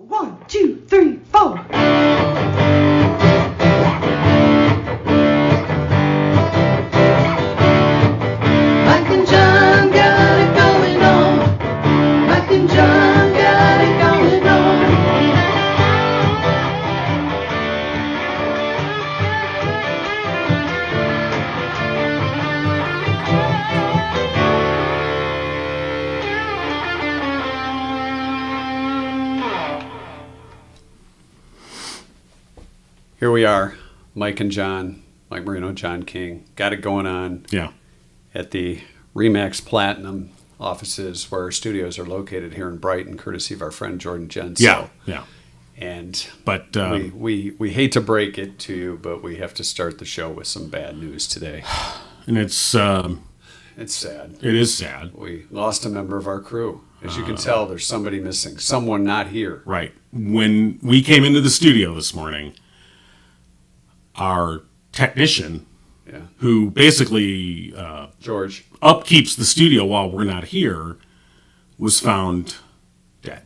1, 2, 3, 4. Mike and John got it going on. Mike and John got it going on. Here we are, Mike and John, Mike Marino, John King. Got it going on at the Remax Platinum offices where our studios are located here in Brighton, courtesy of our friend Jordan Jensen. Yeah. And But we hate to break it to you, but we have to start the show with some bad news today. and it's It's sad. it is sad. We lost a member of our crew. As you can tell, there's somebody missing, someone not here. Right. When we came into the studio this morning, our technician, who basically George. upkeeps the studio while we're not here, was found dead.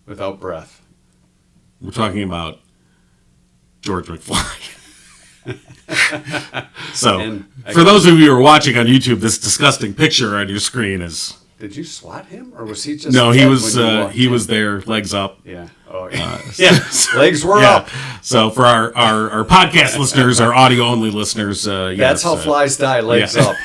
Without breath. We're talking about George McFly. So, And for those of you who are watching on YouTube, this disgusting picture on your screen is... Did you swat him, or was he just? No, he dead was when you walked he in? was there, legs up. Yeah. Oh, yeah. Legs were Yeah. up. So for our podcast listeners, our audio only listeners, That's how flies die. Legs yeah. up.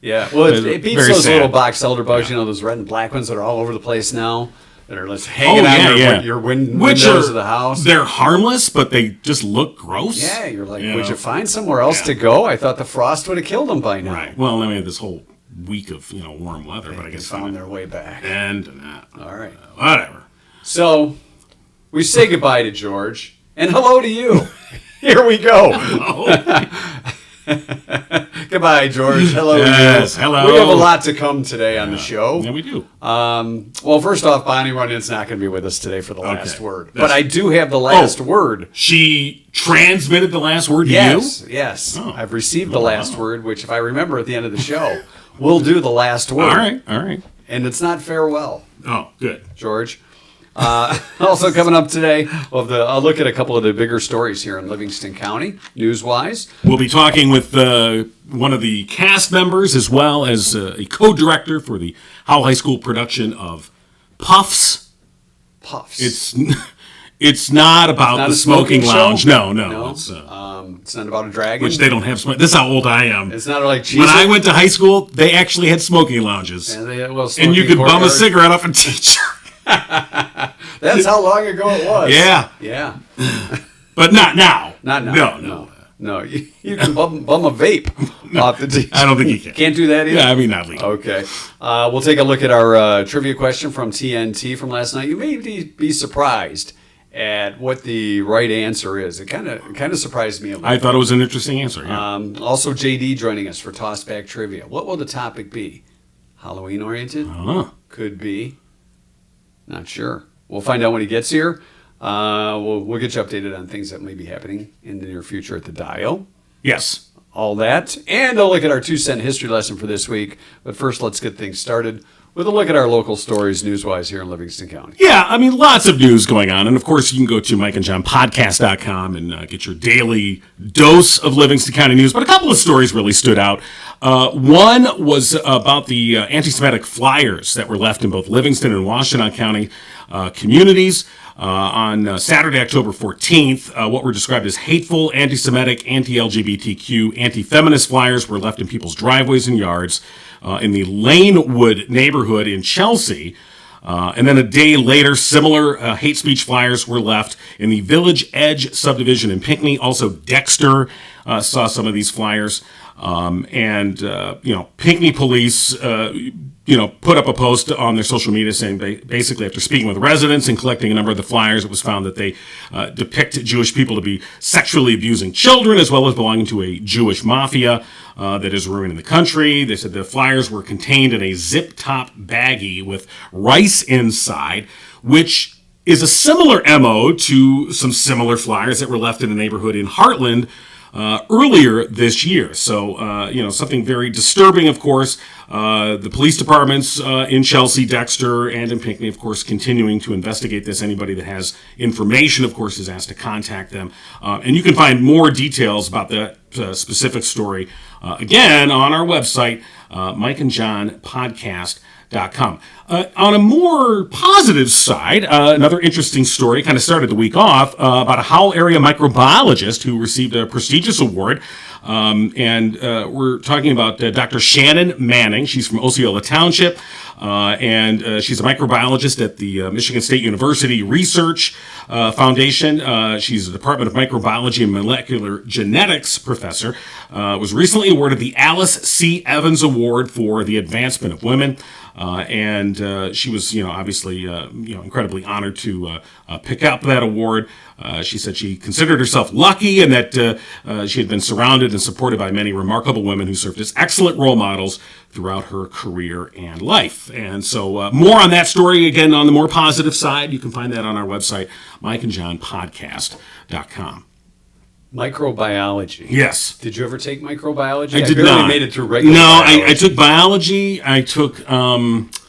Yeah. Well, it beats Very those sad. little box elder bugs. You know, those red and black ones that are all over the place now. That are just hanging on your windows of the house. They're harmless, but they just look gross. Yeah. You're like, would you find somewhere else to go? I thought the frost would have killed them by now. Right. Well, I mean, this whole week of warm weather, but I They guess found their way back. All right. Whatever. So we say goodbye to George and hello to you. Here we go. Goodbye, George. Hello. Yes, to you. hello. We have a lot to come today on the show. Yeah, we do. Well, first off, Bonnie Runyon's not going to be with us today for the last word. That's- But I do have the last word. She transmitted the last word to Yes, you? yes. Oh. I've received the last word, which if I remember at the end of the show, we'll do the last word. All right. And it's not farewell, Oh, good. George. Also coming up today, I'll look at a couple of the bigger stories here in Livingston County, news-wise. We'll be talking with one of the cast members as well as a co-director for the Howell High School production of Puffs. Puffs. It's not about not the a smoking lounge. show? No. It's not about a dragon. Which they don't have. This is how old I am. It's not like cheese. When I went to high school, they actually had smoking lounges. And you could bum a cigarette off a teacher. That's how long ago it was. Yeah. Yeah. But not now. Not now. No. You can bum a vape off the teacher. I don't think you can. Can't do that either? Yeah, I mean, not legal. Okay. We'll take a look at our trivia question from TNT from last night. You may be surprised at what the right answer is. It kind of surprised me a little. I thought it was an interesting answer. Yeah. Also, JD joining us for Tossback Trivia. What will the topic be? Halloween oriented? Could be. Not sure. We'll find out when he gets here. We'll get you updated on things that may be happening in the near future at the Dial. Yes. All that. And a look at our 2-cent history lesson for this week. But first, let's get things started with a look at our local stories news-wise here in Livingston County. Yeah, I mean, lots of news going on. And, of course, you can go to mikeandjohnpodcast.com and get your daily dose of Livingston County news. But a couple of stories really stood out. One was about the anti-Semitic flyers that were left in both Livingston and Washtenaw County communities. On Saturday, October 14th, what were described as hateful, anti-Semitic, anti-LGBTQ, anti-feminist flyers were left in people's driveways and yards in the Lanewood neighborhood in Chelsea. And then a day later, similar hate speech flyers were left in the Village Edge subdivision in Pinckney. Also, Dexter saw some of these flyers. Pinckney police, put up a post on their social media saying basically after speaking with residents and collecting a number of the flyers, it was found that they depict Jewish people to be sexually abusing children as well as belonging to a Jewish mafia that is ruining the country. They said the flyers were contained in a zip-top baggie with rice inside, which is a similar MO to some similar flyers that were left in the neighborhood in Heartland earlier this year. So, something very disturbing, of course. The police departments in Chelsea, Dexter, and in Pinckney, of course, continuing to investigate this. Anybody that has information, of course, is asked to contact them. And you can find more details about that specific story, again, on our website, mikeandjohnpodcast.com. On a more positive side, another interesting story kind of started the week off about a Howell area microbiologist who received a prestigious award. And we're talking about Dr. Shannon Manning. She's from Osceola Township, and she's a microbiologist at the Michigan State University Research Foundation. She's a Department of Microbiology and Molecular Genetics professor. Was recently awarded the Alice C. Evans Award for the Advancement of Women. And she was, obviously, incredibly honored to pick up that award. She said she considered herself lucky and that she had been surrounded and supported by many remarkable women who served as excellent role models throughout her career and life. And so more on that story, again, on the more positive side, you can find that on our website, mikeandjohnpodcast.com. Microbiology. Yes. Did you ever take microbiology? I did barely not. made it through regular No, biology. I took biology. I took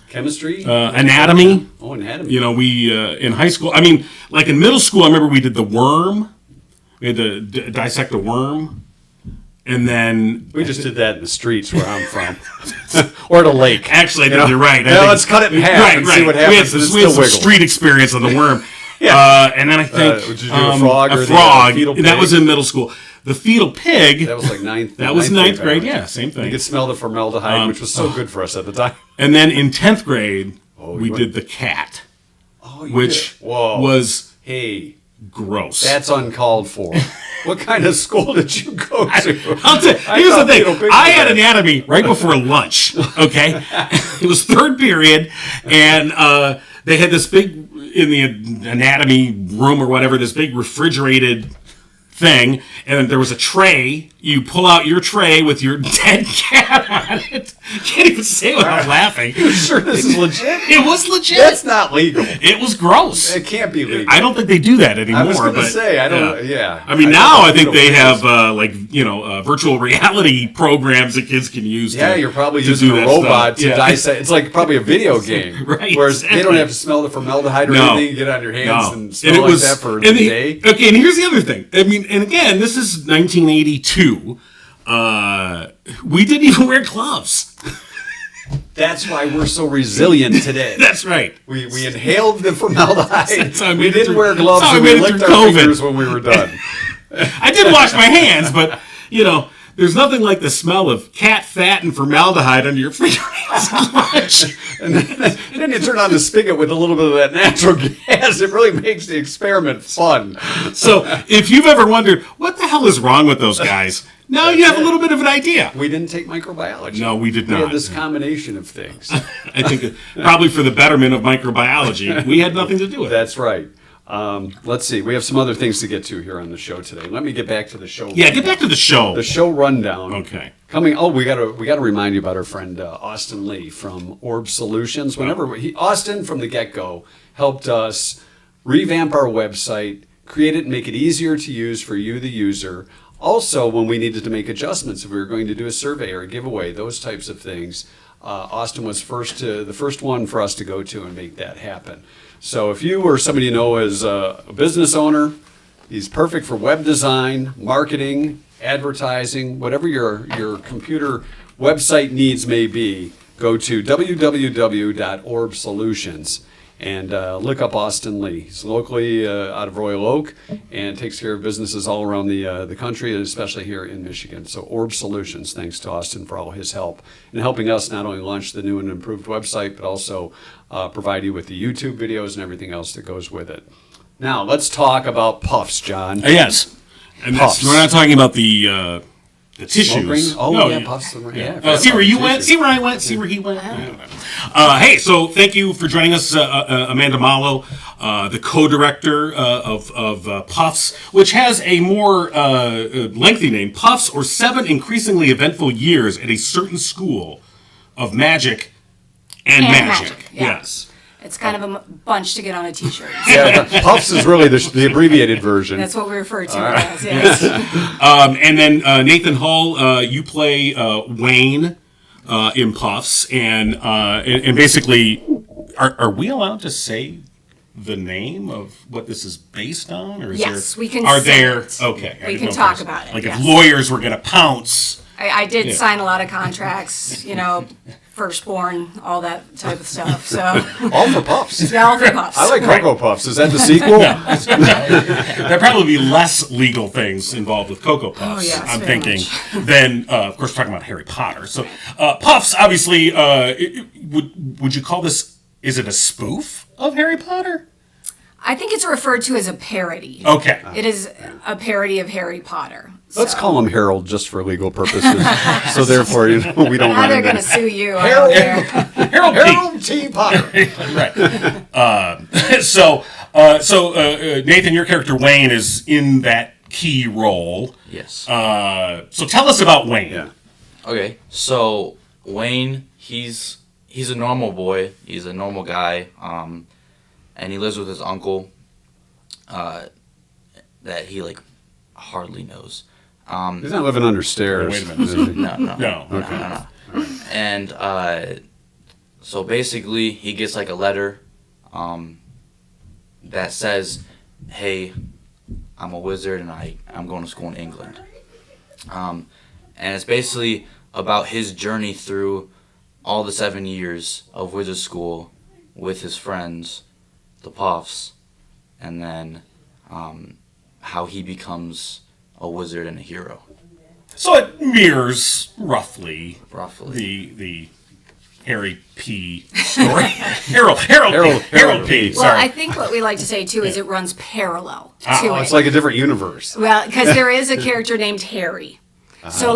chemistry, anatomy. Oh, anatomy. We in high school. I mean, like in middle school, I remember we did the worm. We had to dissect a worm, and then We just did that in the streets where I'm from, or at a lake. actually, I think you're right. Let's cut it in half and see what happens. We had, and it we had still some wiggles. street experience on the worm. Yeah. And then I think did you do a frog or the fetal and that pig? was in middle school. The fetal pig. That was like ninth. That was ninth grade. biology. Yeah, same You thing. could smell the formaldehyde, which was so good for us at the time. And then in 10th grade, we you did the cat, Oh, you which did. Whoa. was Hey, gross. that's uncalled for. What kind of school did you go to? I'll tell you, here's the thing. I had anatomy right before lunch, okay? It was third period, and they had this big, in the anatomy room or whatever, this big refrigerated thing, and there was a tray. You pull out your tray with your dead cat on it. Can't even say it without laughing. You sure this is legit? It was legit. That's not legal. It was gross. It can't be legal. I don't think they do that anymore. I was going to but, say, I don't, yeah. I mean, now I think they have, virtual reality programs that kids can use. Yeah, to, you're probably to using do a that robot stuff. to dissect. It's like probably a video game. Right, Whereas they don't exactly. have to smell the formaldehyde or No. anything. You get on your hands and smell And it like was, that for a and day. Okay, and here's the other thing. I mean, and again, this is 1982. We didn't even wear gloves. That's why we're so resilient today. That's right. We inhaled the formaldehyde. That's how I We made it didn't through- wear gloves that's how I and we made it licked through our COVID. fingers when we were done. I did wash my hands, but, there's nothing like the smell of cat fat and formaldehyde under your fingernails at lunch. And then you turn on the spigot with a little bit of that natural gas. It really makes the experiment fun. So if you've ever wondered, what the hell is wrong with those guys? Now you have a little bit of an idea. We didn't take microbiology. No, we did We not. had this combination of things. I think probably for the betterment of microbiology, we had nothing to do with it. That's right. Let's see. We have some other things to get to here on the show today. Let me get back to the show. Yeah, get back to the show. The show rundown. Okay. Coming. Oh, we got to remind you about our friend Austin Lee from Orb Solutions. Austin from the get-go helped us revamp our website, create it, and make it easier to use for you, the user. Also, when we needed to make adjustments, if we were going to do a survey or a giveaway, those types of things, Austin was the first one for us to go to and make that happen. So if you or somebody you know is a business owner, he's perfect for web design, marketing, advertising, whatever your computer website needs may be. Go to www.orbsolutions and look up Austin Lee. He's locally out of Royal Oak and takes care of businesses all around the country, and especially here in Michigan. So Orb Solutions, thanks to Austin for all his help in helping us not only launch the new and improved website, but also provide you with the YouTube videos and everything else that goes with it. Now, let's talk about puffs, John. Yes. And Puffs. we're not talking about the tissues. Oh, No, yeah, puffs. Yeah. see where you went, see where I went, see where he went. Hey, so thank you for joining us, Amanda Malo, the co-director of Puffs, which has a more lengthy name, Puffs, or 7 Increasingly Eventful Years at a Certain School of Magic and Magic. Yeah. Yes. It's kind of a bunch to get on a T-shirt. Yeah, Puffs is really the abbreviated version. That's what we refer to it as. Yes. And then Nathan Hull, you play Wayne in Puffs, and basically, are we allowed to say the name of what this is based on, or is Yes, we can Are say there? it. Okay, I We didn't can know if talk there's- about it, Like yes. if lawyers were going to pounce. I did Yeah. sign a lot of contracts, firstborn, all that type of stuff. So, All for Puffs. all for Puffs. I like Cocoa Puffs. Is that the sequel? There'd probably be less legal things involved with Cocoa Puffs, yes, I'm very thinking, much. than, of course, talking about Harry Potter. So, Puffs, obviously, would you call this, is it a spoof of Harry Potter? I think it's referred to as a parody. Okay. It is a parody of Harry Potter. Let's So- call him Harold just for legal purposes. So therefore, we don't Now run they're into going to sue you. I don't care. Harold P. Harold T. Potter. Right. So, Nathan, your character Wayne is in that key role. Yes. So tell us about Wayne. Yeah. Okay, so Wayne, he's a normal boy. He's a normal guy, and he lives with his uncle that he hardly knows. He's not living under stairs. Wait a minute. is he? No. And so basically, he gets a letter that says, "Hey, I'm a wizard and I'm going to school in England." And it's basically about his journey through all the 7 years of wizard school with his friends, the Puffs, and then how he becomes a wizard and a hero. So it mirrors roughly the Harry P. story. Harold P. Well, Sorry. I think what we like to say, too, is it runs parallel to Oh, it. it's like a different universe. Well, because there is a character named Harry. So,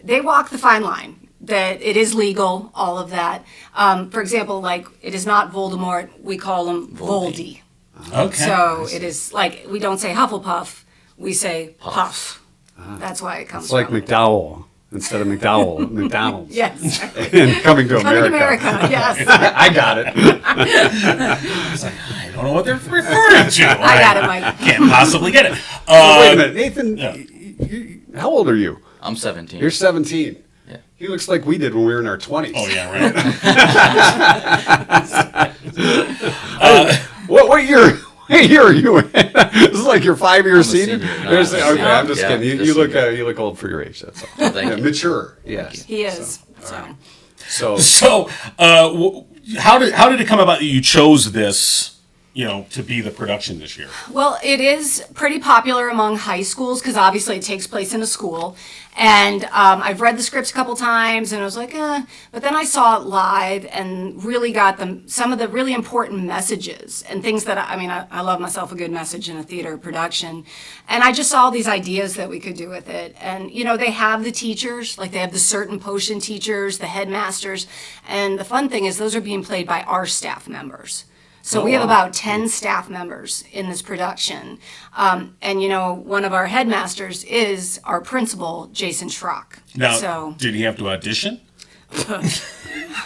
they walk the fine line, that it is legal, all of that. For example, it is not Voldemort, we call him Voldy. Okay. So, it is we don't say Hufflepuff, we say Puff. That's why it comes It's like from. McDowell instead of McDowell. McDonald's. Yes. And coming to Coming to America. America, yes. I got it. I don't know what they're referring to. I got it, Mike. Can't possibly get it. Wait a minute, Nathan. Yeah. How old are you? I'm 17. You're 17. Yeah. He looks like we did when we were in our 20s. Oh yeah, right. What year? What year are you in? This is like your 5-year I'm a senior. senior. No, There's- I'm a okay, senior. I'm just Yeah, kidding. just You look senior. you look old for your age. That's all. Thank you. Mature. Yes. He is. So. So How did it come about that you chose this, to be the production this year? Well, it is pretty popular among high schools because obviously it takes place in a school. And I've read the scripts a couple times and I was like, But then I saw it live and really got some of the really important messages and things that, I love myself a good message in a theater production. And I just saw all these ideas that we could do with it. And, they have the teachers, they have the certain potion teachers, the headmasters. And the fun thing is those are being played by our staff members. So we have about 10 staff members in this production. And, one of our headmasters is our principal, Jason Schrock. Now, So did he have to audition?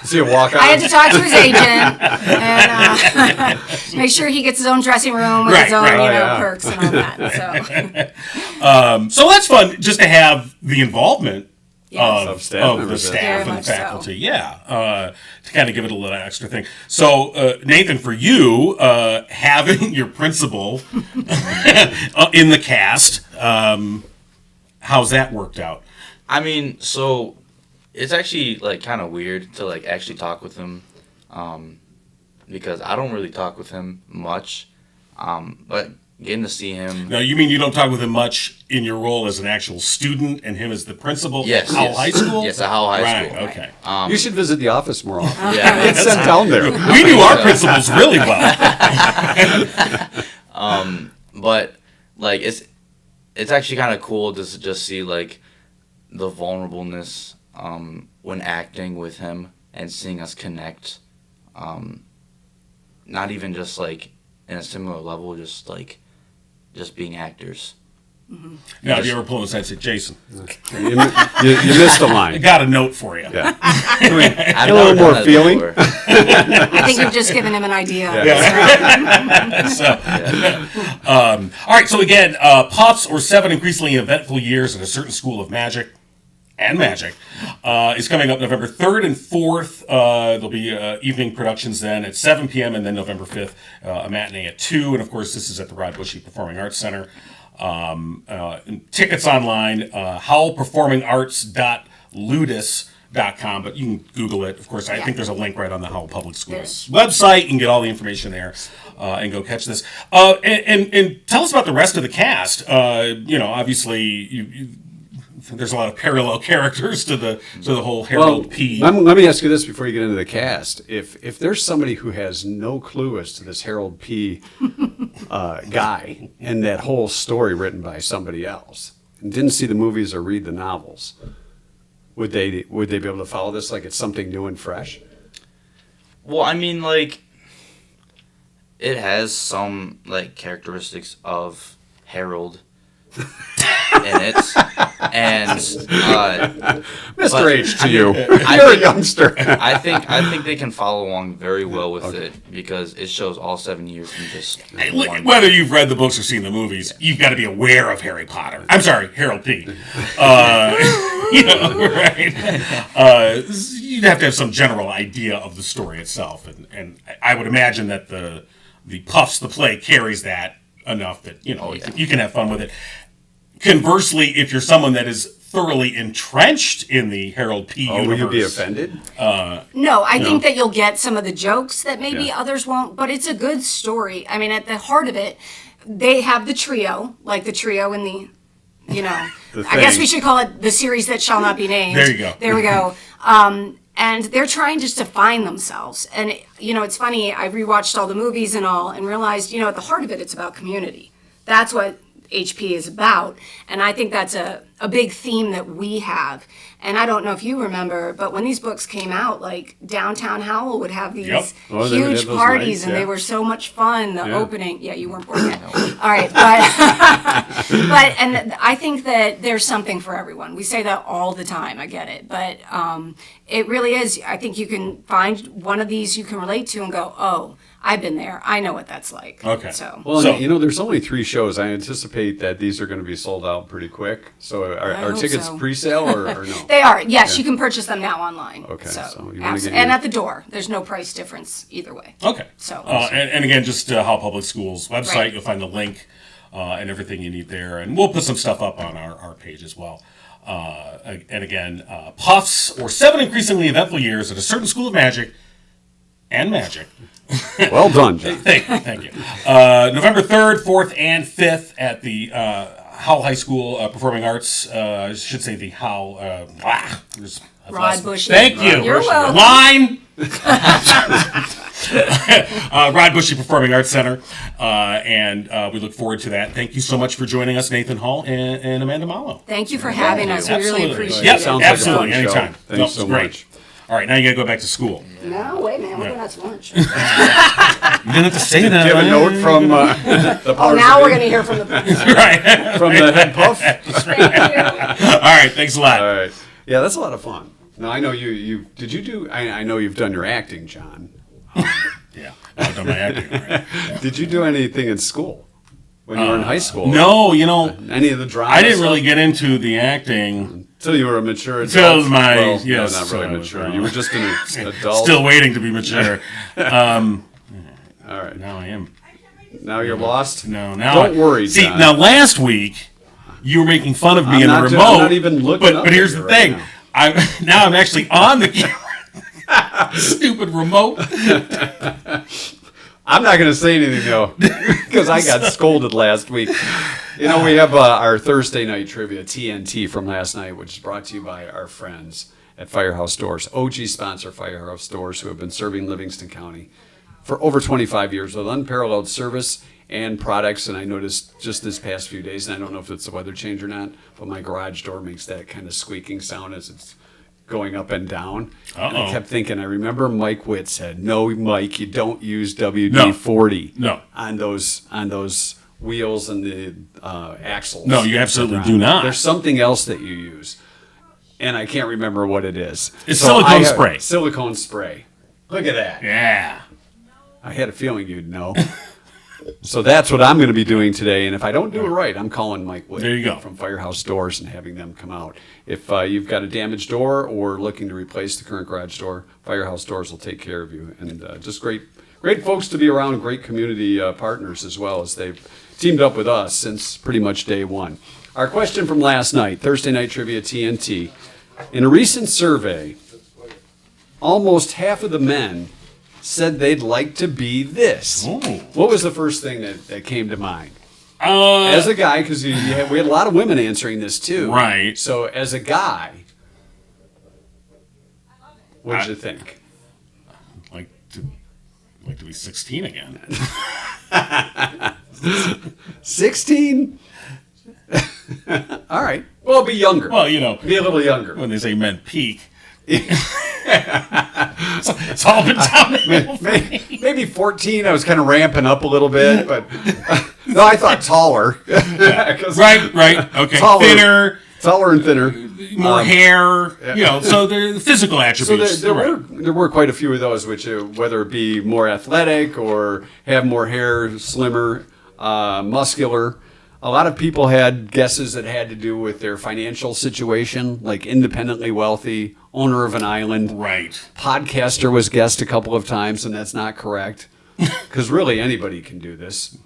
see a walk on. I had to talk to his agent and make sure he gets his own dressing room with his own, Right. Oh, yeah. perks and all that. So, So that's fun, just to have the involvement yes. Of staff of the members. staff Very and much so. faculty. Yeah, to kind of give it a little extra thing. So, Nathan, for you, having your principal in the cast, how's that worked out? So it's actually kind of weird to actually talk with him, because I don't really talk with him much, but getting to see him. Now, you mean you don't talk with him much in your role as an actual student and him as the principal Yes, at Howell yes. High School? Yes, at Howell High right, School. Okay. You should visit the office more often. Yeah, Get sent down there. We knew our principals really well. but it's actually kind of cool to just see the vulnerableness when acting with him and seeing us connect, not even just in a similar level, just being actors. Now, if you ever pull aside and say, Jason, You missed a I line. got a note for you. Yeah. I've a little never more done that feeling? before. I think you've just given him an idea. All right, so again, Puffs or 7 Increasingly Eventful Years at a Certain School of Magic and Magic is coming up November 3rd and 4th. There'll be evening productions then at 7 p.m. and then November 5th, a matinee at 2. And of course, this is at the Rod Bushy Performing Arts Center. Tickets online, howellperformingarts.ludus.com, but you can Google it. Of course, I think there's a link right on the Howell Public Schools website. You can get all the information there and go catch this. And tell us about the rest of the cast. Obviously, there's a lot of parallel characters to the whole Harold P. Let me ask you this before you get into the cast. If there's somebody who has no clue as to this Harold P. Guy and that whole story written by somebody else and didn't see the movies or read the novels, would they be able to follow this like it's something new and fresh? Well, I mean, like, it has some, like, characteristics of Harold in it. And Mr. H to you. I You're a think- youngster. I think they can follow along very well with it because it shows all 7 years in just one. Whether you've read the books or seen the movies, you've got to be aware of Harold P. Right? You'd have to have some general idea of the story itself, and I would imagine that the Puffs, the play, carries that enough that you can have fun with it. Conversely, if you're someone that is thoroughly entrenched in the Harold P. universe, will you be offended? No, I think that you'll get some of the jokes that maybe others won't, but it's a good story. I mean, at the heart of it, they have the trio, like the trio in the, I guess we should call it the series that shall not be named. There you go. There we go. And they're trying just to find themselves. And, it's funny, I rewatched all the movies and all and realized, at the heart of it, it's about community. That's what HP is about, and I think that's a big theme that we have. And I don't know if you remember, but when these books came out, like Downtown Howell would have these They would have huge those parties, nights, and they were so much fun. The opening, you weren't born yet. All right, and I think that there's something for everyone. We say that all the time. I get it, but it really is. I think you can find one of these you can relate to and go, oh, I've been there. I know what that's like. Okay. Well, there's only 3 shows. I anticipate that these are going to be sold out pretty quick. So are hope tickets so. pre-sale or no? They are. Yes, you can purchase them now online. Okay, so you wanna and get your- at the door, there's no price difference either way. Okay. So- and again, just Howell Public Schools website. Right. You'll find the link and everything you need there, and we'll put some stuff up on our page as well. And again, Puffs or 7 Increasingly Eventful Years at a Certain School of Magic and Magic. Well done, John. Thank you. November 3rd, 4th, and 5th at the Howell High School Performing Arts. I should say the Howell. Rod Bushy. Thank you. You're welcome. Line. Rod Bushy Performing Arts Center, and we look forward to that. Thank you so much for joining us, Nathan Hall and Amanda Mallow. Thank you for having us. We really appreciate Yep, it. Sounds like a absolutely, fun show. anytime. Thanks No, so great. much. All right, now you got to go back to school. No, wait, man. We're going to lunch. You didn't have to say Do you have a note from the Oh, now we're going to hear from the from the head puff? All right, thanks a lot. All right. Yeah, that's a lot of fun. Now I know you did you do? I know you've done your acting, John. Yeah, I've done my acting. Right. Did you do anything in school when you were in high school? No, Any of the drama? I didn't really get into the acting. Until you were a mature adult. Until my- well, yes, no, not really I was, mature. You were just an adult. Still waiting to be mature. All right. Now I am. Now you're lost. No, now Don't worry. See, John. now last week you were making fun of me I'm in the not remote. I'm not even looking. But here's the thing. Right I'm actually on the camera. Stupid remote. I'm not going to say anything though, because I got scolded last week. We have our Thursday night trivia TNT from last night, which is brought to you by our friends at Firehouse Doors, OG sponsor Firehouse Doors, who have been serving Livingston County for over 25 years with unparalleled service and products. And I noticed just this past few days, and I don't know if it's the weather change or not, but my garage door makes that kind of squeaking sound as it's going up and down. And I kept thinking, I remember Mike Witt said, no, Mike, you don't use WD-40 No. on those wheels and the axles. No, you absolutely do not. There's something else that you use, and I can't remember what it is. It's silicone spray. Silicone spray. Look at that. Yeah. I had a feeling you'd know. So that's what I'm going to be doing today, and if I don't do it right, I'm calling Mike Wood There you go. from Firehouse Doors and having them come out. If you've got a damaged door or looking to replace the current garage door, Firehouse Doors will take care of you. And just great folks to be around, great community partners as well, as they've teamed up with us since pretty much day one. Our question from last night, Thursday Night Trivia TNT. In a recent survey, almost half of the men said they'd like to be this. Ooh. What was the first thing that came to mind? As a guy, because we had a lot of women answering this too. Right. So as a guy, what did you think? Like to be 16 again. 16? All right. Well, be younger. Well, you know, Be a little younger. when they say men peak, it's all been downhill. Maybe 14. I was kind of ramping up a little bit, but no, I thought taller. 'Cause Right. Okay. Taller and thinner. More hair. You know, so the physical So attributes. there right. were quite a few of those, which whether it be more athletic or have more hair, slimmer, muscular. A lot of people had guesses that had to do with their financial situation, like independently wealthy, owner of an island. Right. Podcaster was guessed a couple of times, and that's not correct. Because really anybody can do this.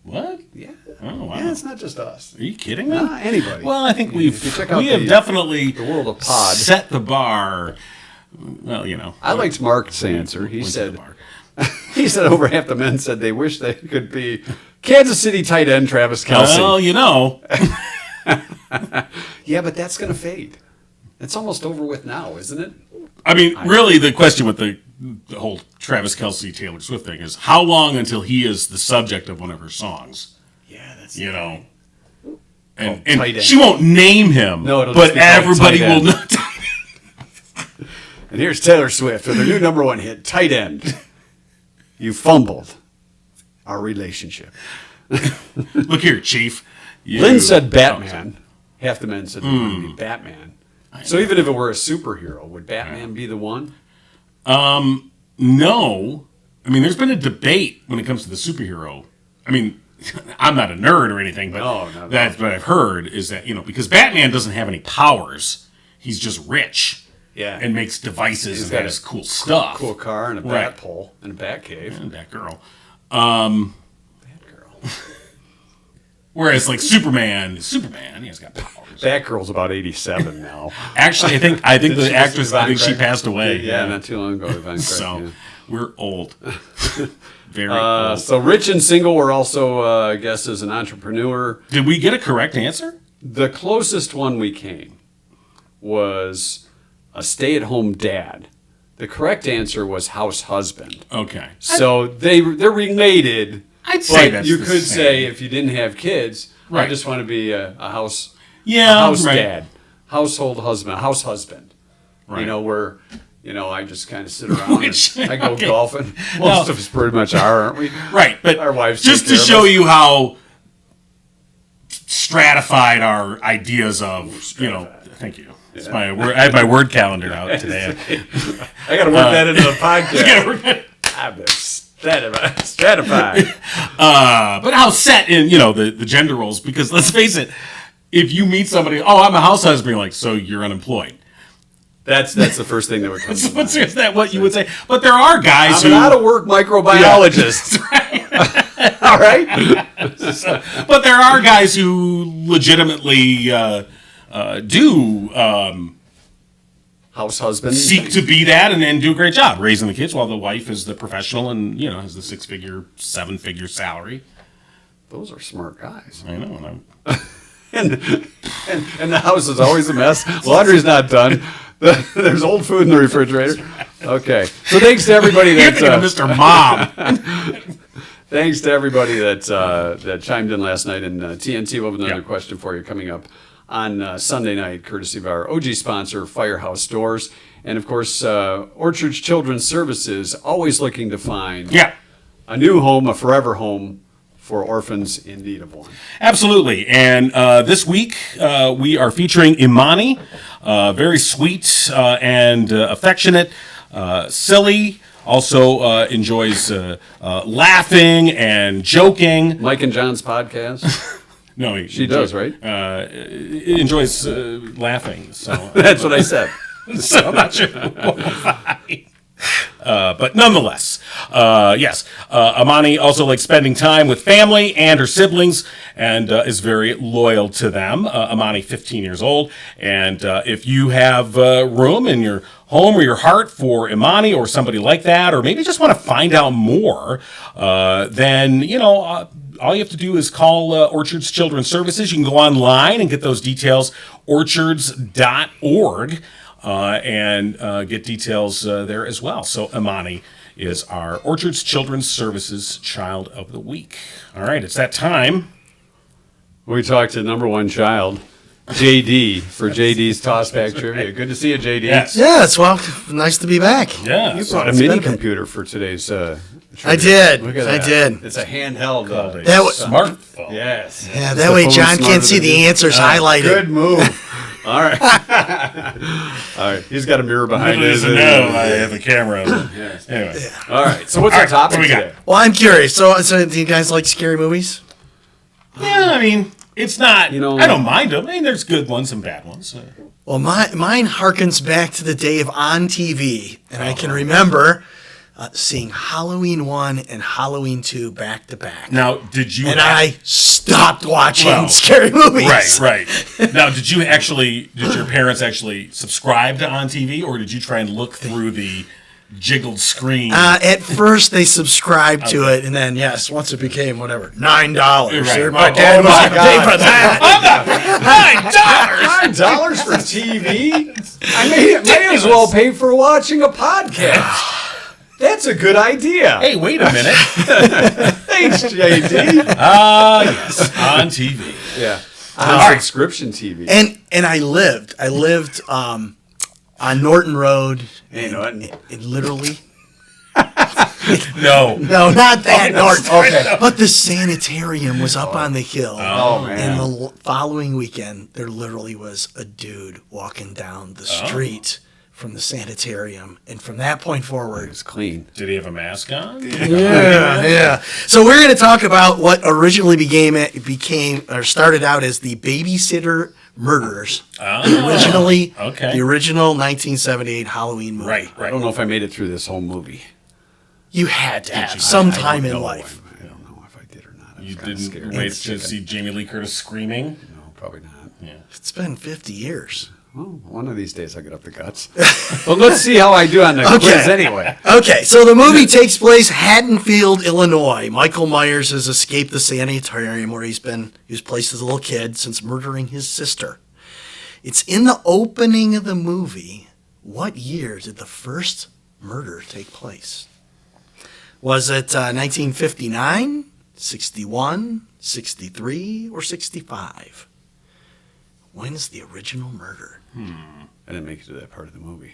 What? Yeah. Oh, wow. Yeah, it's not just us. Are you kidding me? Anybody. Well, I think If you check out we have definitely the world of pod. set the bar. Well, you know. I liked Mark's answer. He went to said the bar. he said over half the men said they wish they could be Kansas City tight end Travis Kelce. Well, you know. Yeah, but that's going to fade. It's almost over with now, isn't it? I mean, really, the question with the whole Travis Kelce Taylor Swift thing is how long until he is the subject of one of her songs? Yeah, that's You know. And, tight end. she won't name him, No, it'll but just be called everybody tight will end. know. And here's Taylor Swift with her new number one hit, Tight End. You fumbled our relationship. Look here, Chief. You- Lynn said Batman. Half the men said they wanted to be Batman. So even if it were a superhero, would Batman be the one? No. I mean, there's been a debate when it comes to the superhero. I mean, I'm not a nerd or anything, but No. that's what I've heard is that, you know, because Batman doesn't have any powers. He's just rich. Yeah. And makes devices He's and got has a cool stuff. Cool car and a Right. bat pole and a bat cave. And that girl. Batgirl. Whereas, like, Superman, he's got powers. Batgirl's about 87 now. Actually, I think the she actress, just- I think she Yvonne passed away. Yeah, not too long ago. Yvonne Craig, So, yeah. we're old. Very old. So rich and single were also guessed as an entrepreneur. Did we get a correct answer? The closest one we came was a stay-at-home dad. The correct answer was house husband. Okay. So they're related. I'd say But that's you the could same. say if you didn't have kids, I Right. just want to be a house, Yeah, a house right. dad, household husband, house husband. Right. You know, where, I just kind of sit around Which- and I go okay. golfing. No. Most of us pretty much are, aren't we? Right, but Our wives just take to care of show us. you how stratified our ideas of, thank you. It's I have my word calendar out today. I got to work that into the podcast. I've been stratified. But how set in, the gender roles, because let's face it, if you meet somebody, I'm a house husband, you're like, so you're unemployed. That's the first thing that would come to mind. Is that what you would say? But there are guys I'm who... an out-of-work microbiologist. All right? But there are guys who legitimately do House husband. seek to be that and do a great job raising the kids while the wife is the professional and, has the 6-figure, 7-figure salary. Those are smart guys. I know. And I'm... And the house is always a mess. Laundry's not done. There's old food in the refrigerator. Okay. So thanks to everybody You're that thinking of Mr. Mom. thanks to everybody that chimed in last night. And TNT will have another Yeah. question for you coming up on Sunday night, courtesy of our OG sponsor, Firehouse Doors. And of course, Orchard's Children's Services, always looking to find Yeah. a new home, a forever home for orphans in need of one. Absolutely. And this week we are featuring Imani, very sweet and affectionate, silly, also enjoys laughing and joking. Mike and John's podcast. No, She does, right? Enjoys laughing. So That's what I said. so I'm not sure. Why. But nonetheless, yes, Imani also likes spending time with family and her siblings and is very loyal to them. Imani, 15 years old. And if you have room in your home or your heart for Imani or somebody like that, or maybe just want to find out more, then, all you have to do is call Orchards Children's Services. You can go online and get those details, orchards.org. And get details there as well. So Imani is our Orchards Children's Services Child of the Week. All right, it's that time. We talked to number one child, JD, for JD's Tossback Trivia. Good to see you, JD. Yes. Yes, well, nice to be back. Yeah. You brought a It's been mini a bit. computer for today's trivia. I did. Look at I that. did. It's a handheld. That was- Smartphone. Yes. Yeah, It's that the way phone John smarter can't see than the you. answers highlighted. Good move. All right. All right. He's got a mirror behind Little his. does he know I have a camera. Anyway. All right. So what's All our right, topic what we got? today? Well, I'm curious. So, do you guys like scary movies? Yeah, I mean, it's not, You know- I don't mind them. I mean, there's good ones and bad ones. Well, mine harkens back to the day of on TV, and I can remember seeing Halloween 1 and Halloween 2 back to back. Now, did you... And I stopped watching Well, scary movies. Right. Now, did your parents actually subscribe to On TV, or did you try and look through the jiggled screen? At first, they subscribed to it, and then, yes, once it became whatever, $9. Right. My Oh, dad was my going to pay God. for that. $9 for TV? I may as well pay for watching a podcast. That's a good idea. Hey, wait a minute. Thanks, JD. Yes, On TV. Yeah. On subscription TV. And I lived on Norton Road. Hey, no, It literally. No. No, not that Norton. okay. But the sanitarium was up on the hill. Oh, And man. the following weekend, there literally was a dude walking down the street from the sanitarium. And from that point forward. It's clean. Did he have a mask on? Yeah. So we're going to talk about what originally started out as the Babysitter Murderers. Originally, okay. the original 1978 Halloween movie. Right. I don't know if I made it through this whole movie. You had to have some time in life. I don't know if I did or not. I was You kinda didn't scared. wait to see Jamie Lee Curtis screaming? No, probably not. It's been 50 years. Well, one of these days I'll get up the guts. But let's see how I do on the quiz anyway. Okay, so the movie takes place Haddonfield, Illinois. Michael Myers has escaped the sanitarium where he was placed as a little kid since murdering his sister. It's in the opening of the movie. What year did the first murder take place? Was it 1959, 61, 63, or 65? When's the original murder? I didn't make it to that part of the movie.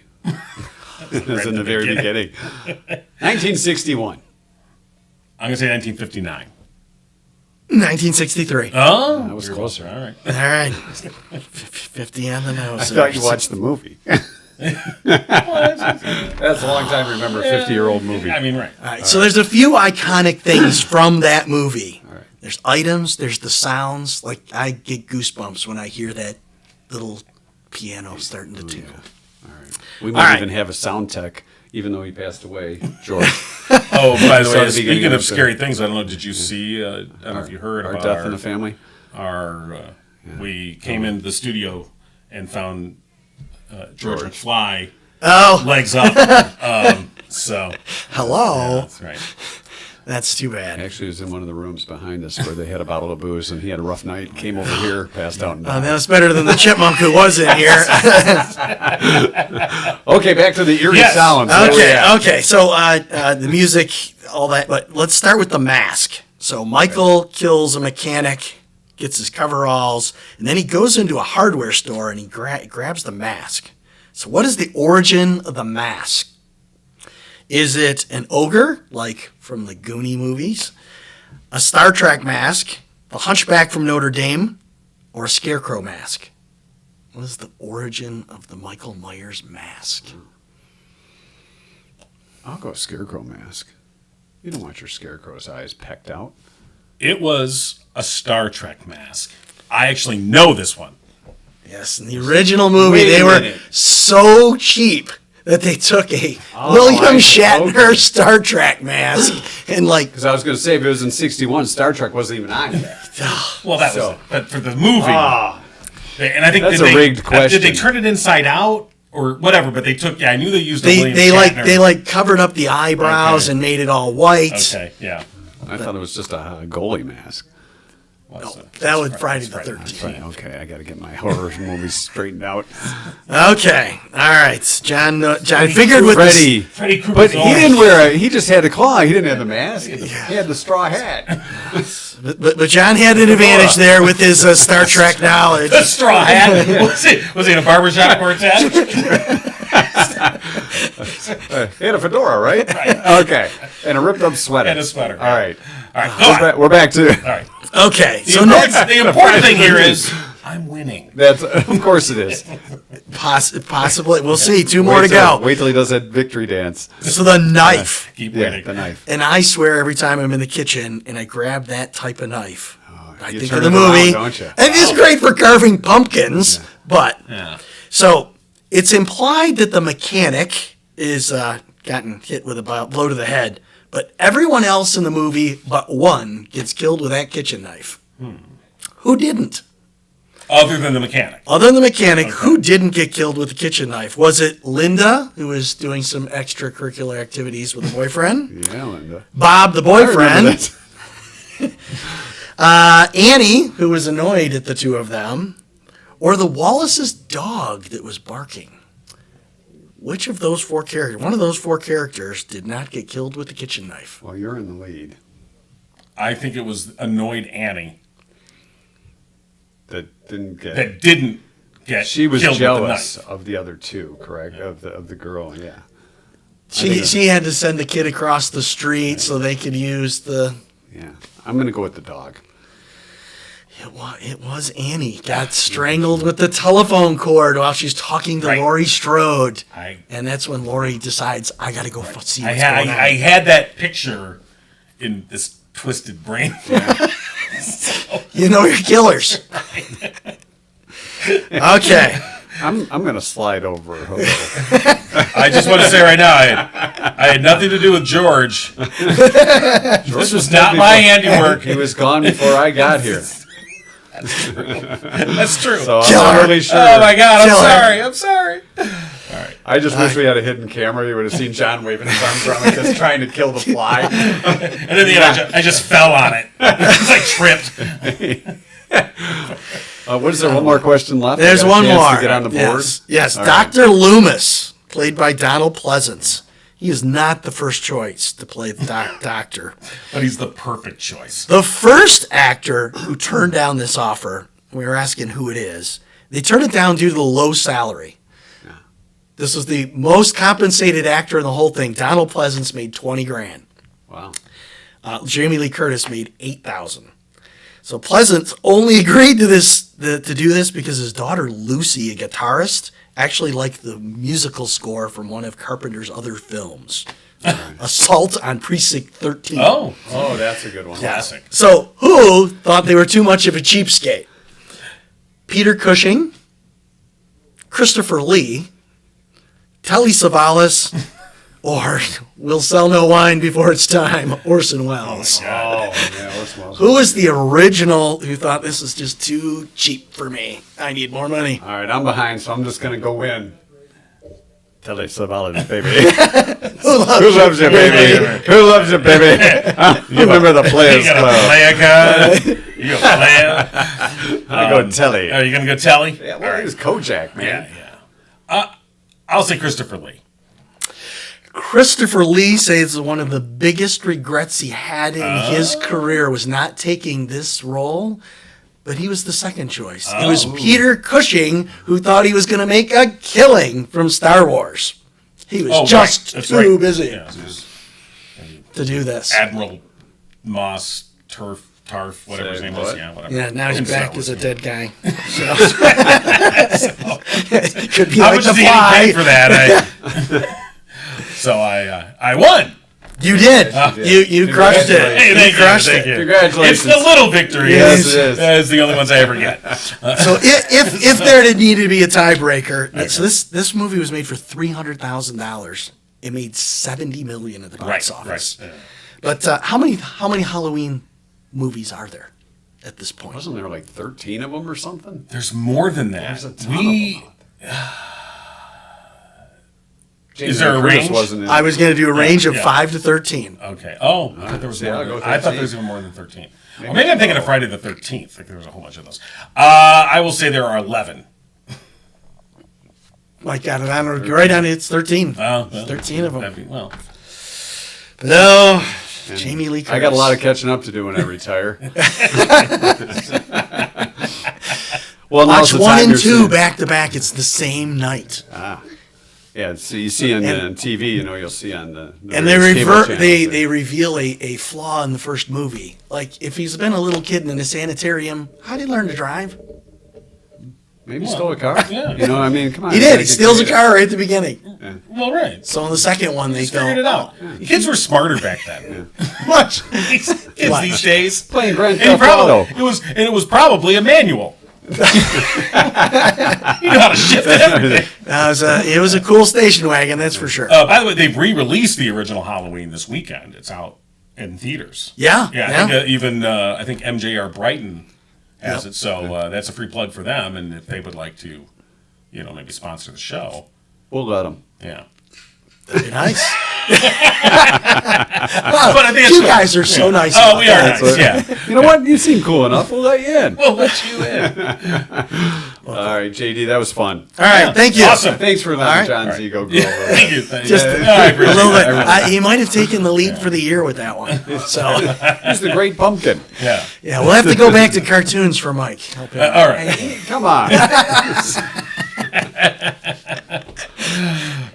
It was in the very beginning. 1961. I'm going to say 1959. 1963. Oh, That was you're closer. All right. All right. 50 on the nose. I thought you watched the movie. That's a long time to remember a 50-year-old movie. I mean, right. All right, so there's a few iconic things from that movie. All right. There's items, there's the sounds. Like, I get goosebumps when I hear that little piano starting to tune. All right. We might All right. even have a sound tech, even though he passed away, George. Oh, by the Start way, at the beginning speaking of of the- scary things, I don't know, did you see, I don't know if you heard Our about death in the family. we came into the studio and found George McFly Oh, legs up. So, hello. that's right. That's too bad. Actually, he was in one of the rooms behind us where they had a bottle of booze, and he had a rough night. Came over here, passed out, and died. That was better than the chipmunk who was in here. Okay, back to the eerie Yes. sounds. Where we at? Okay. So the music, all that. But let's start with the mask. So Michael kills a mechanic, gets his coveralls, and then he goes into a hardware store and he grabs the mask. So what is the origin of the mask? Is it an ogre, like from the Goonie movies? a Star Trek mask, the Hunchback from Notre Dame, or a Scarecrow mask? What is the origin of the Michael Myers mask? I'll go Scarecrow mask. You don't want your Scarecrow's eyes pecked out. It was a Star Trek mask. I actually know this one. Yes, in the original movie, Wait a they were minute. so cheap that they took a I William see. Shatner Okay. Star Trek mask and like, Because I was going to say, if it was in 61, Star Trek wasn't even on yet. Well, that So- was it. But for the movie, Ah, and I think That's did a they- rigged Did question. they turn it inside out or whatever? But they took. Yeah, I knew they used. they William they Shatner. like covered up the eyebrows Okay. and made it all white. Okay, yeah. I thought it was just a goalie mask. Well, That was Friday the Friday. 13th. Okay, I got to get my horror movies straightened out. Okay, all right, John. John figured with Freddy. Freddie Krueger's But he orange. didn't wear he just had the claw. He didn't have the mask. He had the straw hat. but John had an advantage there with his Star Trek knowledge. The straw hat. Was he in a barbershop quartet? He had a fedora, right? Okay. And a ripped up sweater. And a sweater, All right. All right, go on. We're back to All right. Okay, The so important, next, the important thing here is I'm winning. that's of course it is. possibly we'll see. Two more to Wait till- go. Wait till he does that victory dance. So the knife. Keep Yeah, winning. the knife. And I swear every time I'm in the kitchen and I grab that type of knife, I you think turn of the it around, movie. don't you? And it's great for carving pumpkins, but Yeah. so it's implied that the mechanic is gotten hit with a blow to the head, but everyone else in the movie but one gets killed with that kitchen knife. Who didn't? Other than the mechanic. Other than the mechanic, who didn't get killed with a kitchen knife? Was it Linda, who was doing some extracurricular activities with a boyfriend? Yeah, Linda. Bob, the I remember boyfriend? that. Annie, who was annoyed at the two of them? Or the Wallace's dog that was barking? Which of those four characters, one of those four characters, did not get killed with the kitchen knife? Well, you're in the lead. I think it was annoyed Annie That didn't get. that didn't get She was killed jealous with the knife. of the other two, correct? Of the girl, yeah. She had to send the kid across the street so they could use the... Yeah. I'm going to go with the dog. It was Annie. Got strangled with the telephone cord while she's talking to Right. Laurie Strode. I And that's when Laurie decides, I got to go see I what's had going on. I had that picture in this twisted brain. You know your killers. Okay. I'm going to slide over a little. I just want to say right now, I had nothing to do with George. This was not my handiwork. He was gone before I got here. That's true. So Killer. I'm not really sure. Oh my God! Killer. I'm sorry. I just wish we had a hidden camera. You would have seen John waving his arms around like this, trying to kill the fly. And in the end, I just fell on it. It's like tripped. What is there? One more question left? There's I got a one chance more. To get on the board. Yes. All right. Dr. Loomis, played by Donald Pleasance. He is not the first choice to play the doctor. But he's the perfect choice. The first actor who turned down this offer, we were asking who it is, they turned it down due to the low salary. This was the most compensated actor in the whole thing. Donald Pleasance made $20,000. Wow. Jamie Lee Curtis made $8,000. So Pleasance only agreed to to do this because his daughter Lucy, a guitarist, actually liked the musical score from one of Carpenter's other films, Assault on Precinct 13. Oh, Oh, that's a good one. classic. So who thought they were too much of a cheapskate? Peter Cushing, Christopher Lee, Telly Savalas, or We'll Sell No Wine Before It's Time, Orson Welles. Oh, yeah. Orson Welles. Who was the original who thought this is just too cheap for me? I need more money. All right, I'm behind, so I'm just going to go in. Telly Savalas, baby. Who Who loves you, baby? Who loves you, baby? Remember the You Players got a Club. player card? You got a player? I go Telly. Are you going to go Telly? Yeah, well, he was Kojak, man. Yeah. I'll say Christopher Lee. Christopher Lee says one of the biggest regrets he had in his career was not taking this role, but he was the second choice. It was Peter Cushing who thought he was going to make a killing from Star Wars. He was just That's too right. busy Yeah, it was to do this. Admiral Moss Tarf, whatever his name was. what? Yeah, whatever. Yeah, now he's In Star back Wars as a movie. dead guy. Could be How like much the is he getting fly. paid for that? So I won. You did. You crushed it. Hey, You thank crushed you, it. thank you. Congratulations. It's the little victory. Yes, It's- it is. It's the only ones I ever get. So if there did need to be a tiebreaker, so this movie was made for $300,000. It made $70 million at the box office. Right. But how many Halloween movies are there at this point? Wasn't there like 13 of them or something? There's more than that. There's a ton of them. Jamie Is there a Lee Curtis range? Wasn't in I was going to do a range of Yeah. 5 to 13. Okay. Oh, I thought there was Yeah, more. I'll go I thought 13. there was even more than 13. Or maybe I'm thinking of Friday the 13th. Like there was a whole bunch of those. I will say there are 11. I got it on right on it. It's 13. Well, 13 of them. that'd be- well, But no, Jamie Lee Curtis. I got a lot of catching up to do when I retire. Well, now's Watch the 1 time and you're 2 seeing- back to back. It's the same night. Yeah, so you see on TV, you'll see on the And they various cable channels they reveal a flaw in the first movie. Like if he's been a little kid in a sanitarium, how did he learn to drive? maybe stole a car. Yeah. You know, I mean, come on. He you did. gotta He get steals a creative. car right at the beginning. well, right. So in the second one, they Figured it go, out. Kids were smarter back then. What? Kids What? these days. Playing Grand And Theft Auto. it was probably a manual. You know how to shift everything. It was a cool station wagon, that's for sure. By the way, they've re-released the original Halloween this weekend. It's out in theaters. Yeah, Yeah, yeah. I think MJR Brighton has it, so that's a free plug for them. And if they would like to, maybe sponsor the show, We'll let them. yeah. Very nice. But I think it's You cool. guys are so nice. Oh, about we are that. nice. Yeah, You know what? You seem cool enough. We'll let you in. we'll let you in. All right, JD, that was fun. All right, thank you. Awesome. Thanks for All letting right. John's ego grow. Thank you. Thank Just you. a I appreciate little bit. it. He might have taken the lead for the year with that one. So He's the great pumpkin. Yeah. yeah, we'll have to go back to cartoons for Mike. Help him. All right. Come on.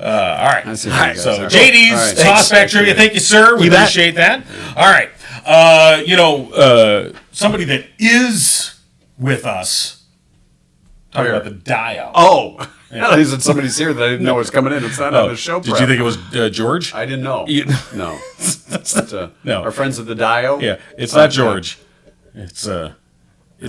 All right. I see how you guys So are. JD's All right. Toss Back Trivia. Thank you, sir. We You bet. appreciate that. All right. Somebody that is with us. Talking Where? about the Dio. Oh, I said somebody's here that I didn't know was coming in. It's not on the show. Did you think it was George? I didn't know. You- No. It's, No. Our friends at the Dio. Yeah, it's not George. It's No,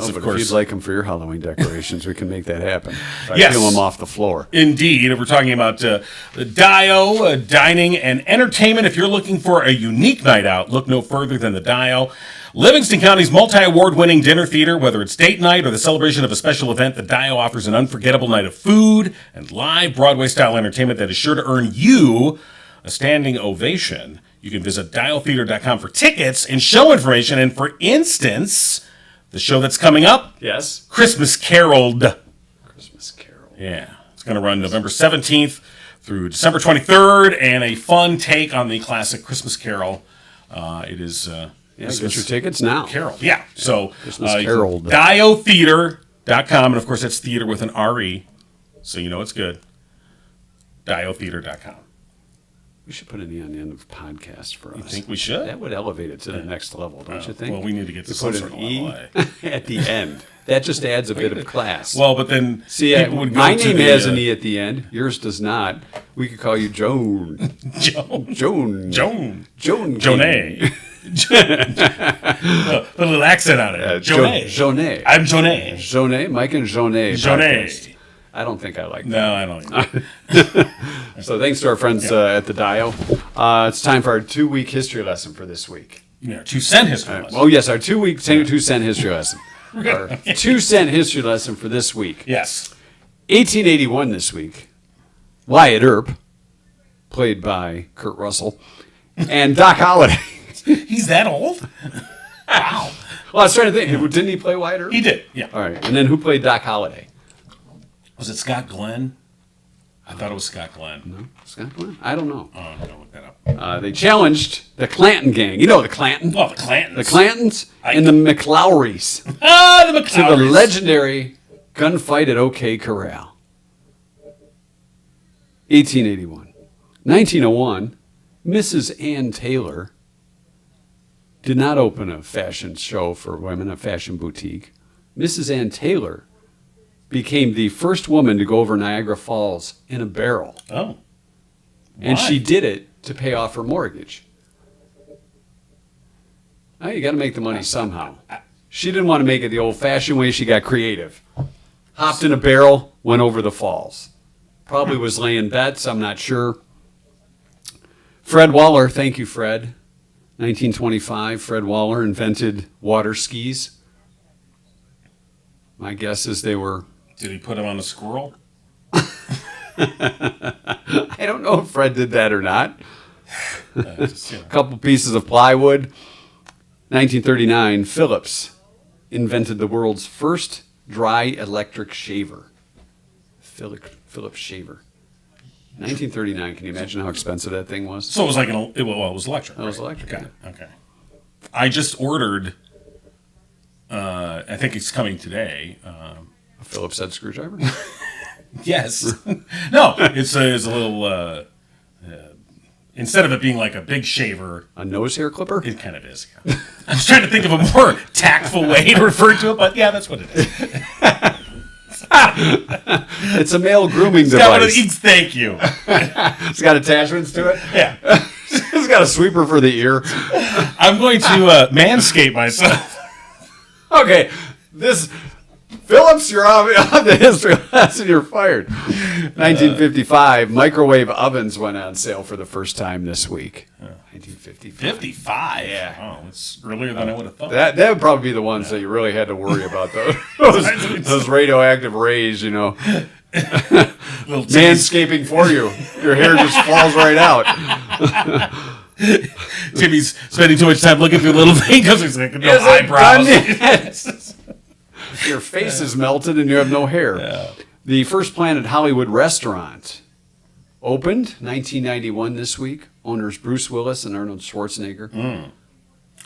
of but course. if you'd like them for your Halloween decorations, we can make that happen. If Yes. I peel them off the floor. Indeed, we're talking about the Dio dining and entertainment. If you're looking for a unique night out, look no further than the Dio. Livingston County's multi-award-winning dinner theater. Whether it's date night or the celebration of a special event, the Dio offers an unforgettable night of food and live Broadway-style entertainment that is sure to earn you a standing ovation. You can visit diotheater.com for tickets and show information. And for instance, the show that's coming up, Yes. Christmas Caroled. Christmas Carol. Yeah, it's going to run November 17th through December 23rd, and a fun take on the classic Christmas Carol. It is Yeah, Christmas get your tickets now. Carol. Yeah, so Christmas Carol. diotheater.com, and of course that's theater with an R-E, so you know it's good. diotheater.com. We should put an E on the end of podcast for us. You think we should? That would elevate it to the next level, don't you think? Well, we need to get to You some put sort an of E level, at the end. That just adds a bit of class. Well, but then See, people would go my to name the, has an E at the end. Yours does not. We could call you Joan. Joan. Joan. Joan. Joan. Jonet. Put a little accent on it. Jonet. Jonet. I'm Jonet. Jonet. Mike and Jonet. Jonet. podcast. I don't think I like that. No, I don't. So thanks to our friends at the Dio. It's time for our 2-week history lesson for this week. Yeah, 2 cent history lesson. Oh, yes, our 2-week 2-cent history lesson. Our 2-cent history lesson for this week. Yes. 1881 this week. Wyatt Earp, played by Kurt Russell, and Doc Holliday. He's that old? Wow. Well, I was trying to think. Didn't he play Wyatt Earp? He did, yeah. All right. And then who played Doc Holliday? Was it Scott Glenn? I thought it was Scott Glenn. No, Scott Glenn? I don't know. Oh, I'm going to look that up. They challenged the Clanton gang. You know the Clanton? Oh, the Clantons. The Clantons and the McLowrys Ah, the to the McLowrys. legendary gunfight at OK Corral. 1881. 1901, Mrs. Ann Taylor did not open a fashion show for women, a fashion boutique. Mrs. Ann Taylor became the first woman to go over Niagara Falls in a barrel. Oh. And Why? she did it to pay off her mortgage. Now you got to make the money somehow. She didn't want to make it the old-fashioned way. She got creative. Hopped in a barrel, went over the falls. Probably was laying bets, I'm not sure. Fred Waller, thank you, Fred. 1925, Fred Waller invented water skis. My guess is they were... Did he put him on a squirrel? I don't know if Fred did that or not. Just, you know. A couple pieces of plywood. 1939, Phillips invented the world's first dry electric shaver. Phillips shaver. 1939. Can you imagine how expensive that thing was? So it was like it was electric. It was right? electric, Okay. Okay. I just ordered. I think it's coming today. A Phillips head screwdriver? Yes. No, it's a little. Instead of it being like a big shaver, A nose hair clipper? it kind of is. Yeah. I was trying to think of a more tactful way to refer to it, but yeah, that's what it is. It's a male grooming It's got one of device. these- thank you. It's got attachments to it. Yeah. It's got a sweeper for the ear. I'm going to manscape myself. Okay, this Phillips, you're off the history lesson. You're fired. 1955, microwave ovens went on sale for the first time this week. 1955. 55. Yeah. Oh, it's earlier than I would have thought. That would probably be the ones that you really had to worry about, those radioactive rays, you know. Little Timmy's, Manscaping for you. Your hair just falls right out. Timmy's spending too much time looking through little fingers. He's like, no Is it eyebrows. done yet? Your face is melted and you have no hair. Yeah. The first Planet Hollywood restaurant opened 1991 this week. Owners Bruce Willis and Arnold Schwarzenegger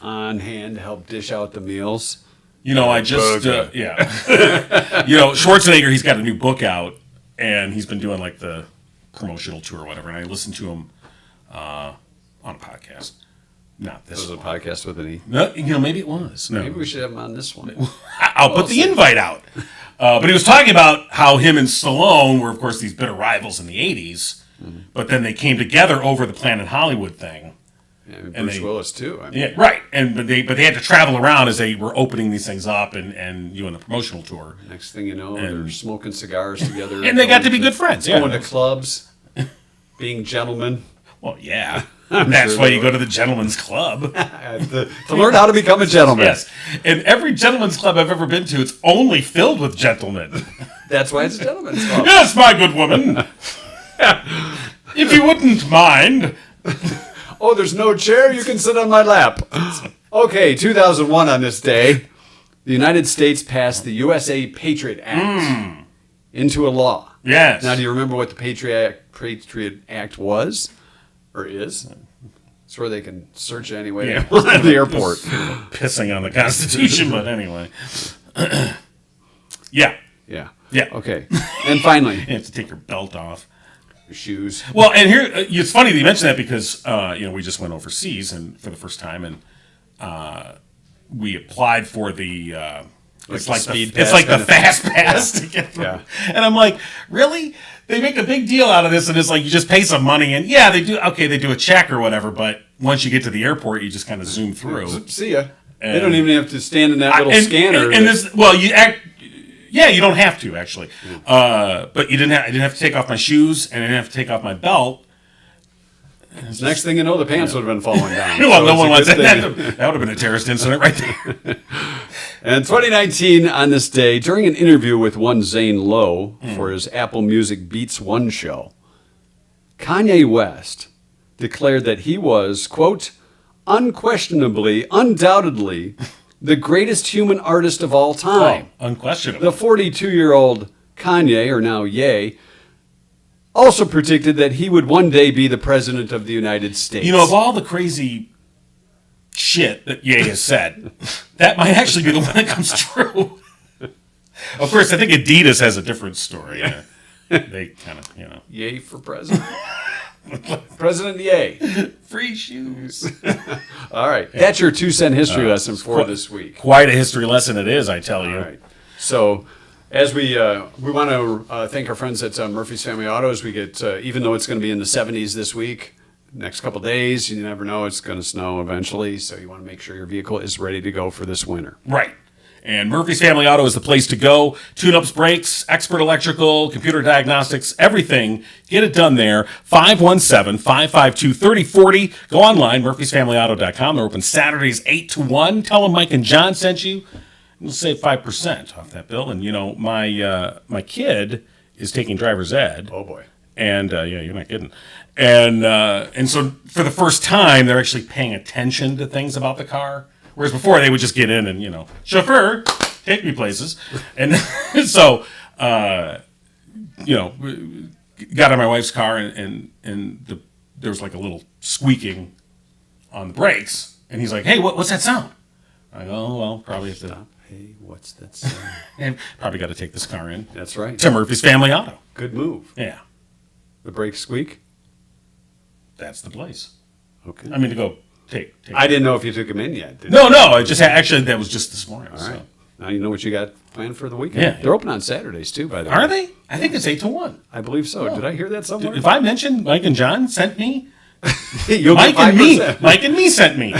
on hand to help dish out the meals. You know, I just, yeah. You know, Schwarzenegger, he's got a new book out, and he's been doing, like, the promotional tour or whatever, and I listened to him on a podcast. Not this This was a one. podcast with an E. No, you know, maybe it was. No. Maybe we should have him on this one. I'll put the invite out. But he was talking about how him and Stallone were, of course, these bitter rivals in the 80s, but then they came together over the Planet Hollywood thing. Yeah, I mean, And Bruce they- Willis, too. I mean, Yeah, right. But they had to travel around as they were opening these things up and doing the promotional tour. next thing you know, they're smoking cigars together. And they got to be good friends. Yeah. Going to clubs, being gentlemen. Well, yeah. That's sure why they you go to the gentleman's club. to learn how to become a gentleman. Yes. And every gentleman's club I've ever been to, it's only filled with gentlemen. That's why it's a gentleman's club. Yes, my good woman. If you wouldn't mind. Oh, there's no chair? You can sit on my lap. Okay, 2001 on this day, the United States passed the USA Patriot Act into a law. Yes. Now, do you remember what the Patriot Act was or is? It's where they can search you anyway Yeah. they want at the airport. Pissing on the Constitution, but anyway. Yeah. Yeah. Yeah. Okay. And finally, You have to take your belt off. your shoes. Well, and here it's funny that you mention that because we just went overseas and for the first time, and we applied for the it's the like speed it's pass like the kind of fast pass to get through. Yeah. And I'm like, really? They make a big deal out of this, and it's like you just pay some money, and yeah, they do. Okay, they do a check or whatever, but once you get to the airport, you just kind of zoom through. See ya. They And- don't even have to stand in that little scanner. And this, well, you act. Yeah, you don't have to actually, but you didn't. I didn't have to take off my shoes, and I didn't have to take off my belt. Next thing you know, the pants would have been falling down. Well, So no it's one a wants good that. thing. That would have been a terrorist incident right there. And 2019, on this day, during an interview with one Zane Lowe for his Apple Music Beats One show, Kanye West declared that he was, quote, unquestionably, undoubtedly, the greatest human artist of all time. Unquestionably. The 42-year-old Kanye, or now Ye, also predicted that he would one day be the president of the United States. You know, of all the crazy shit that Ye has said, that might actually be the one that comes true. Of course, I think Adidas has a different story. They kind of, Ye for president. President Yay. Free shoes. All right. That's your 2-cent history lesson for this week. Quite a history lesson it is, I tell you. All right. So, as we want to thank our friends at Murphy's Family Autos. We get, even though it's going to be in the 70s this week, next couple days, you never know, it's going to snow eventually. So you want to make sure your vehicle is ready to go for this winter. Right. And Murphy's Family Auto is the place to go. Tune-ups, brakes, expert electrical, computer diagnostics, everything. Get it done there. 517-552-3040. Go online, murphysfamilyauto.com. They're open Saturdays 8 to 1. Tell them Mike and John sent you. You'll save 5% off that bill. And, you know, my kid is taking driver's ed. Oh, boy. And, yeah, you're not kidding. And so for the first time, they're actually paying attention to things about the car. Whereas before, they would just get in and, you know, chauffeur, take me places. And so, you know, got in my wife's car and there was like a little squeaking on the brakes. And he's like, hey, what's that sound? I go, oh, well, probably have to. Stop. Hey, what's that sound? And probably got to take this car in. That's right. To Murphy's Family Auto. Good move. Yeah. The brakes squeak? That's the place. Okay. I mean, to go take I didn't know if you took him in yet. No, I just actually, that was just this morning. All so. right. Now you know what you got planned for the weekend. Yeah. They're open on Saturdays, too, by the way. Are they? I think it's 8 to 1. I believe so. Did I hear that somewhere? If I mentioned Mike and John sent me, You'll Mike get 5%. Mike and me sent me.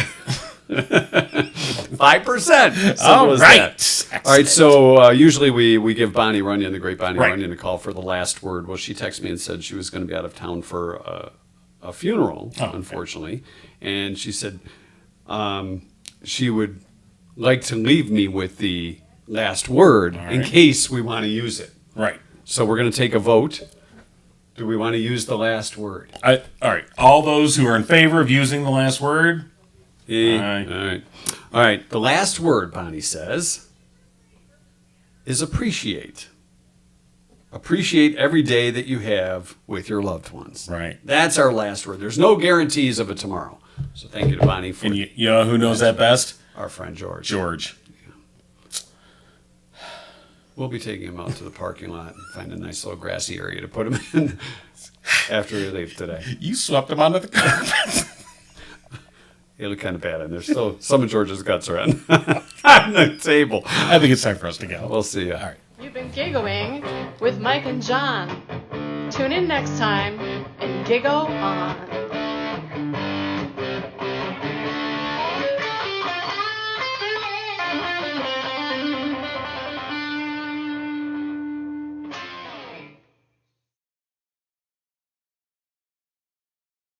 5%. All right. All right, so usually we give Bonnie Runyon, the great Bonnie Right. Runyon, a call for the last word. Well, she texted me and said she was going to be out of town for a funeral, unfortunately. And she said she would like to leave me with the last word in case we want to use it. Right. So we're going to take a vote. Do we want to use the last word? All right. All those who are in favor of using the last word. All right. The last word, Bonnie says, is appreciate. Appreciate every day that you have with your loved ones. Right. That's our last word. There's no guarantees of a tomorrow. So thank you to Bonnie for And you know who knows that best? our friend George. George. We'll be taking him out to the parking lot and find a nice little grassy area to put him in after we leave today. You swept him onto the carpet. He looked kind of bad in there. Still, some of George's guts are on the table. I think it's time for us to go. We'll see you. All right. You've been giggling with Mike and John. Tune in next time and giggle on.